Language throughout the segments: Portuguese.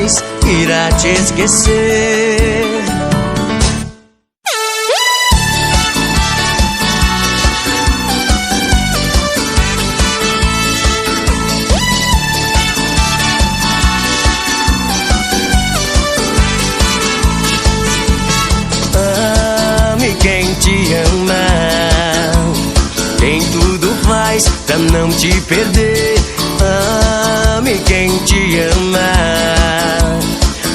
mais irá te esquecer. Ame quem te ama, quem tudo faz pra não te perder. Ame quem te ama,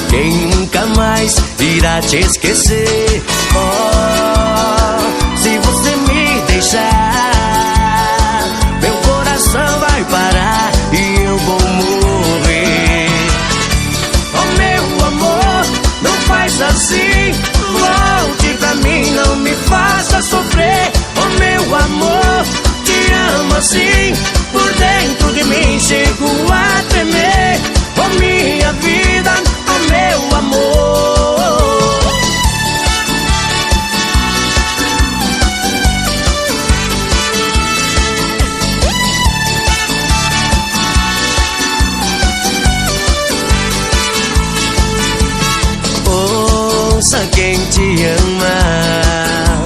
quem nunca mais irá te esquecer. Oh, se você me deixar, meu coração vai parar e eu vou morrer. Oh meu amor, não faz assim, volte pra mim, não me faça sofrer. Oh meu amor, te amo assim, por dentro de mim chego a tremer. Oh minha vida, oh meu amor. Ouça quem te ama,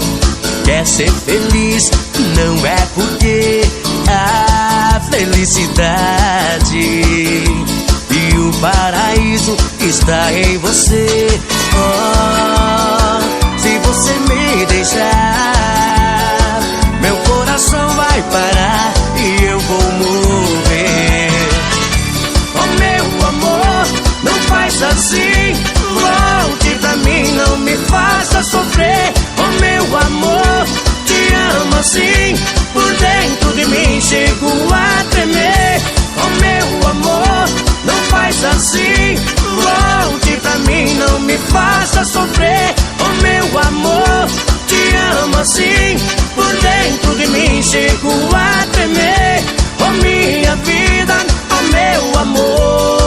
quer ser feliz, não é porque a felicidade e o paraíso está em você. Oh, se você me deixar, meu coração vai parar e eu vou morrer. Oh meu amor, não faz assim, volte pra mim, não me faça sofrer. Oh meu amor, te amo assim, por dentro de mim chego a tremer. Oh meu amor, não faz assim, volte pra mim, não me faça sofrer. Oh meu amor, te amo assim, por dentro de mim chego a tremer. Oh minha vida, oh meu amor.